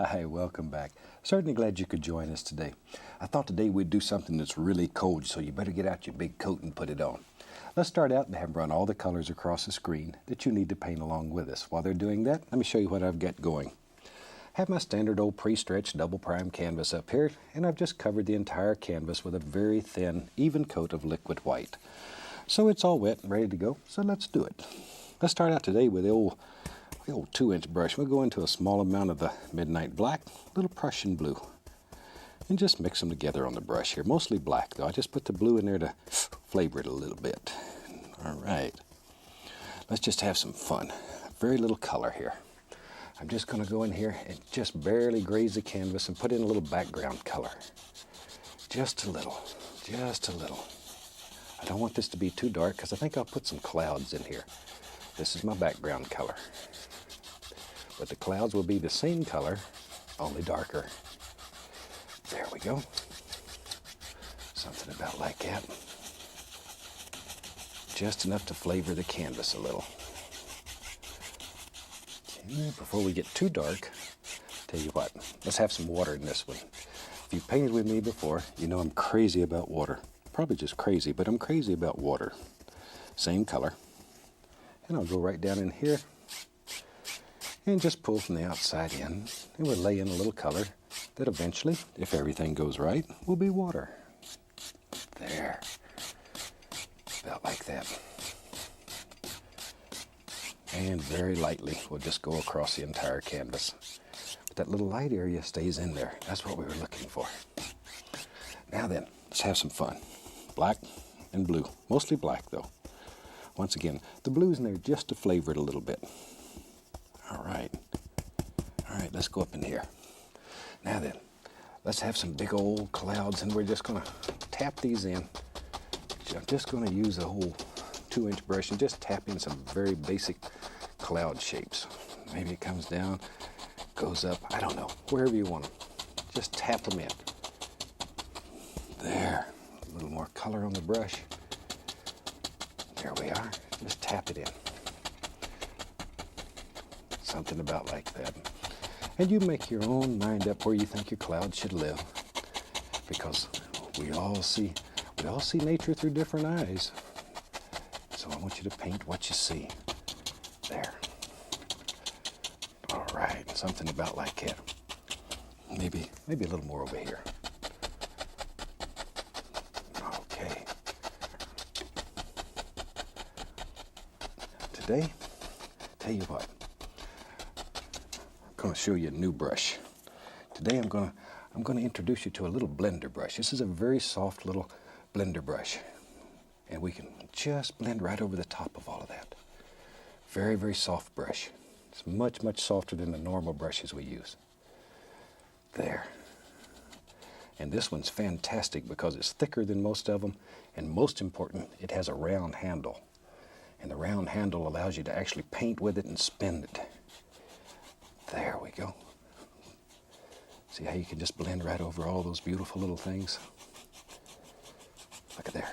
Hi, welcome back. Certainly glad you could join us today. I thought today we'd do something that's really cold, so you better get out your big coat and put it on. Let's start out and have run all the colors across the screen that you need to paint along with us. While they're doing that, let me show you what I've got going. I have my standard old pre-stretched double prime canvas up here, and I've just covered the entire canvas with a very thin, even coat of liquid white. So it's all wet and ready to go, so let's do it. Let's start out today with the old 2-inch brush. We'll go into a small amount of the midnight black, a little Prussian blue, and just mix them together on the brush here. Mostly black though. I just put the blue in there to flavor it a little bit. All right, let's just have some fun. Very little color here. I'm just going to go in here and just barely graze the canvas and put in a little background color. Just a little, just a little. I don't want this to be too dark because I think I'll put some clouds in here. This is my background color. But the clouds will be the same color, only darker. There we go. Something about like that. Just enough to flavor the canvas a little. Okay, before we get too dark, tell you what, let's have some water in this one. If you've painted with me before, you know I'm crazy about water. Probably just crazy, but I'm crazy about water. Same color. And I'll go right down in here and just pull from the outside in. And we'll lay in a little color that eventually, if everything goes right, will be water. There. About like that. And very lightly, we'll just go across the entire canvas. But that little light area stays in there. That's what we were looking for. Now then, let's have some fun. Black and blue. Mostly black though. Once again, the blue's in there just to flavor it a little bit. All right, let's go up in here. Now then, let's have some big old clouds, and we're just gonna tap these in. I'm just gonna use a whole 2-inch brush and just tap in some very basic cloud shapes. Maybe it comes down, goes up, I don't know, wherever you want them. Just tap them in. There, a little more color on the brush. There we are, just tap it in. Something about like that. And you make your own mind up where you think your cloud should live. Because we all see nature through different eyes. So I want you to paint what you see. There. All right, something about like that. Maybe a little more over here. Okay. Today, tell you what, I'm going to show you a new brush. Today I'm going to introduce you to a little blender brush. This is a very soft little blender brush. And we can just blend right over the top of all of that. Very, very soft brush. It's much, much softer than the normal brushes we use. There. And this one's fantastic because it's thicker than most of them. And most important, it has a round handle. And the round handle allows you to actually paint with it and spin it. There we go. See how you can just blend right over all those beautiful little things? Look at there.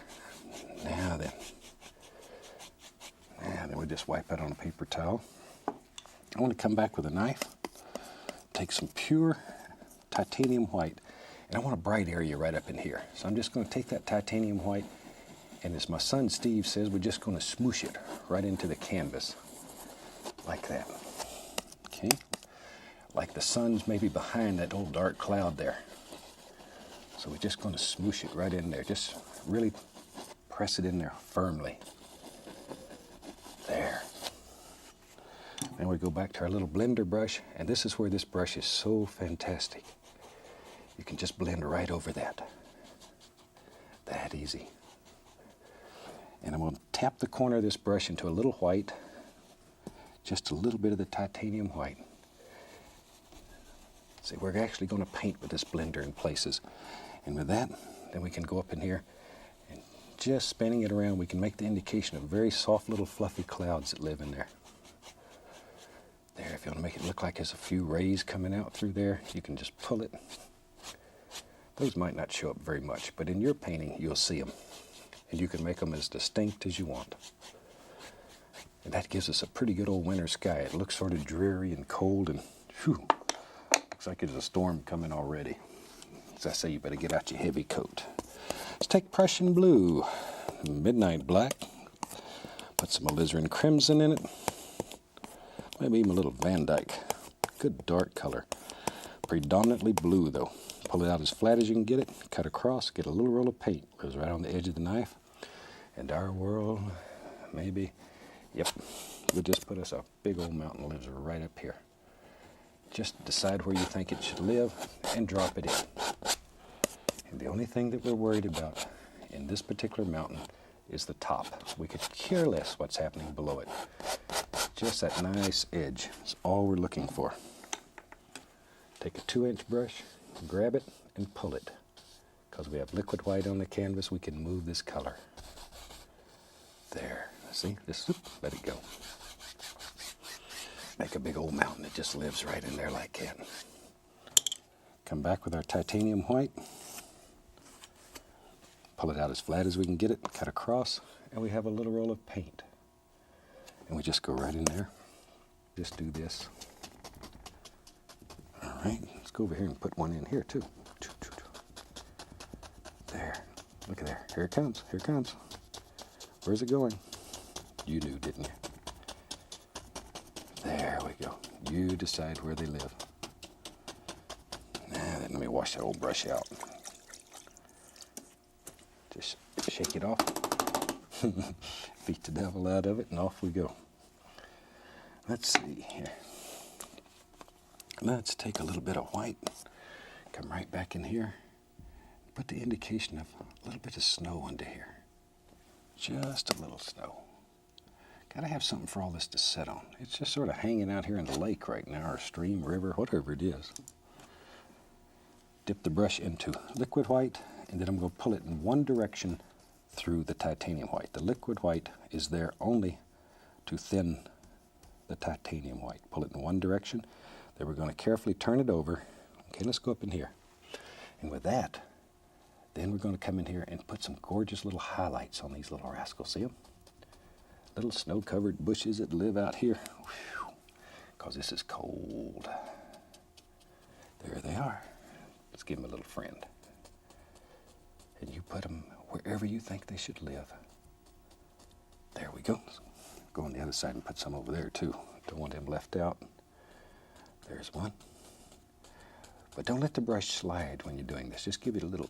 Now then we just wipe it on a paper towel. I want to come back with a knife, take some pure titanium white, and I want a bright area right up in here. So I'm just going to take that titanium white, and as my son Steve says, we're just going to smoosh it right into the canvas, like that. Okay, like the sun's maybe behind that old dark cloud there. So we're just going to smoosh it right in there, just really press it in there firmly. There. Then we go back to our little blender brush, and this is where this brush is so fantastic. You can just blend right over that. That easy. And I'm going to tap the corner of this brush into a little white, just a little bit of the titanium white. See, we're actually going to paint with this blender in places. And with that, then we can go up in here and just spinning it around, we can make the indication of very soft little fluffy clouds that live in there. There, if you want to make it look like there's a few rays coming out through there, you can just pull it. Those might not show up very much, but in your painting, you'll see them. And you can make them as distinct as you want. And that gives us a pretty good old winter sky. It looks sort of dreary and cold and whew, Looks like there's a storm coming already. As I say, you better get out your heavy coat. Let's take Prussian blue, midnight black, put some alizarin crimson in it, maybe even a little Van Dyke. Good dark color. Predominantly blue though. Pull it out as flat as you can get it, cut across, get a little roll of paint. Goes right on the edge of the knife. And our world, maybe, yep, we'll just put us a big old mountain lives right up here. Just decide where you think it should live and drop it in. And the only thing that we're worried about in this particular mountain is the top. We could care less what's happening below it. Just that nice edge is all we're looking for. Take a 2-inch brush, grab it, and pull it. Because we have liquid white on the canvas, we can move this color. There. See? Just let it go. Make a big old mountain that just lives right in there like that. Come back with our titanium white. Pull it out as flat as we can get it, cut across, and we have a little roll of paint. And we just go right in there. Just do this. All right, let's go over here and put one in here too. There, look at there. Here it comes, here it comes. Where's it going? You knew, didn't you? There we go. You decide where they live. Now then, let me wash that old brush out. Just shake it off. Beat the devil out of it, and off we go. Let's see here. Let's take a little bit of white, come right back in here, put the indication of a little bit of snow under here. Just a little snow. Gotta have something for all this to set on. It's just sort of hanging out here in the lake right now, or stream, river, whatever it is. Dip the brush into liquid white, and then I'm going to pull it in one direction through the titanium white. The liquid white is there only to thin the titanium white. Pull it in one direction. Then we're going to carefully turn it over. Okay, let's go up in here. And with that, then we're going to come in here and put some gorgeous little highlights on these little rascals. See them? Little snow-covered bushes that live out here. Because this is cold. There they are. Let's give them a little friend. And you put them wherever you think they should live. There we go. Go on the other side and put some over there too. Don't want them left out. There's one. But don't let the brush slide when you're doing this. Just give it a little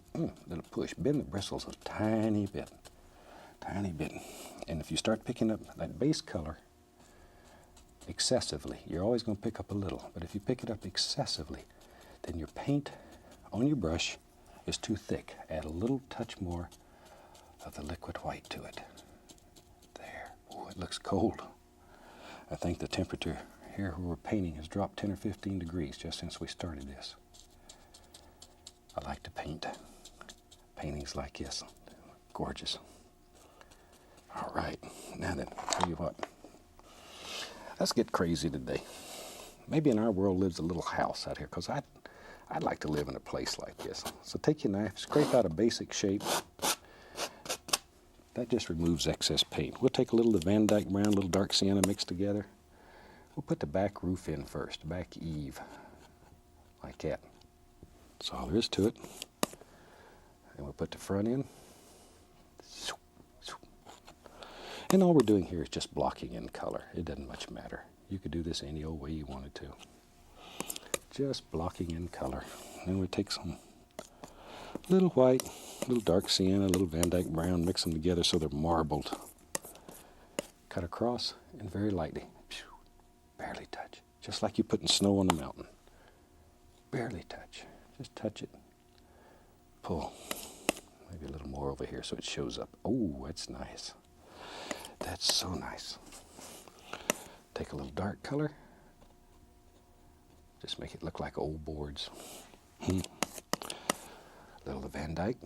push. Bend the bristles a tiny bit. Tiny bit. And if you start picking up that base color excessively, you're always going to pick up a little. But if you pick it up excessively, then your paint on your brush is too thick. Add a little touch more of the liquid white to it. There. Oh, it looks cold. I think the temperature here where we're painting has dropped 10 or 15 degrees just since we started this. I like to paint paintings like this. Gorgeous. All right, now then, tell you what. Let's get crazy today. Maybe in our world lives a little house out here, because I'd like to live in a place like this. So take your knife, scrape out a basic shape. That just removes excess paint. We'll take a little of the Van Dyke brown, a little dark sienna mixed together. We'll put the back roof in first, back eave, like that. That's all there is to it. And we'll put the front in. And all we're doing here is just blocking in color. It doesn't much matter. You could do this any old way you wanted to. Just blocking in color. Then we take some little white, little dark sienna, a little Van Dyke brown, mix them together so they're marbled. Cut across and very lightly. Barely touch. Just like you're putting snow on the mountain. Barely touch. Just touch it. Pull. Maybe a little more over here so it shows up. Oh, that's nice. That's so nice. Take a little dark color. Just make it look like old boards. A little of Van Dyke.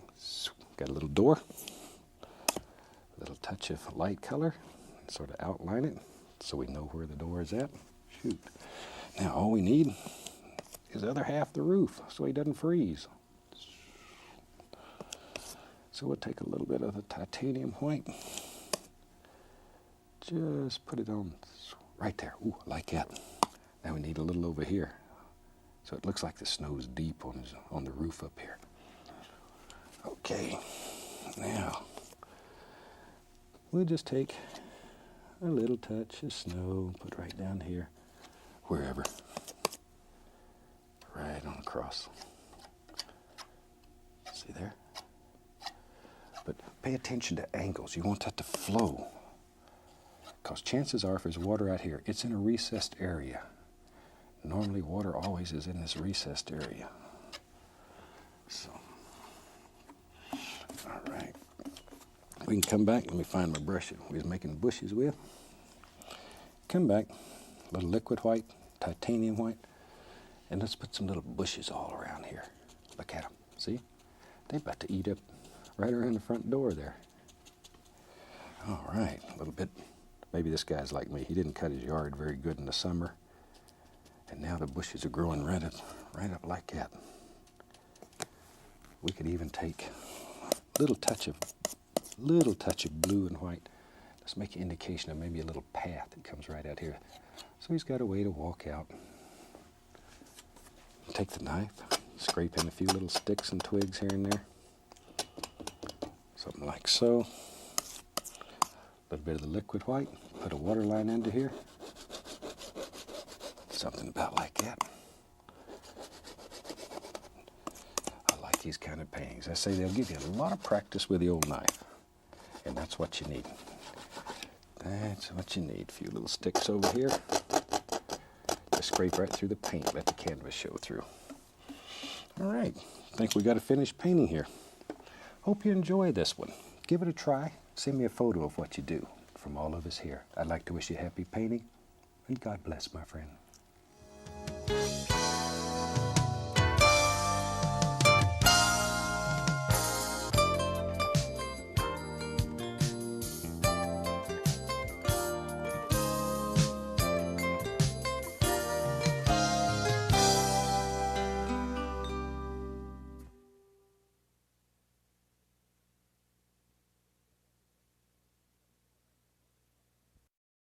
Got a little door. A little touch of light color. Sort of outline it so we know where the door is at. Shoot. Now all we need is the other half the roof so he doesn't freeze. So we'll take a little bit of the titanium white. Just put it on right there. Ooh, like that. Now we need a little over here. So it looks like the snow's deep on the roof up here. Okay, now we'll just take a little touch of snow, put right down here, wherever, right on across. See there? But pay attention to angles. You want that to flow, because chances are if there's water out here, it's in a recessed area. Normally water always is in this recessed area. So, all right. We can come back. Let me find my brush we was making bushes with. Come back, a little liquid white, titanium white, and let's put some little bushes all around here. Look at them. See? They're about to eat up right around the front door there. All right, a little bit. Maybe this guy's like me. He didn't cut his yard very good in the summer, and now the bushes are growing right up like that. We could even take a little touch of blue and white. Let's make an indication of maybe a little path that comes right out here. So he's got a way to walk out. Take the knife, scrape in a few little sticks and twigs here and there. Something like so. A little bit of the liquid white. Put a water line into here. Something about like that. I like these kind of paintings. I say they'll give you a lot of practice with the old knife. And that's what you need. That's what you need. A few little sticks over here. Just scrape right through the paint. Let the canvas show through. All right. I think we got a finished painting here. Hope you enjoy this one. Give it a try. Send me a photo of what you do. From all of us here, I'd like to wish you happy painting, and God bless, my friend.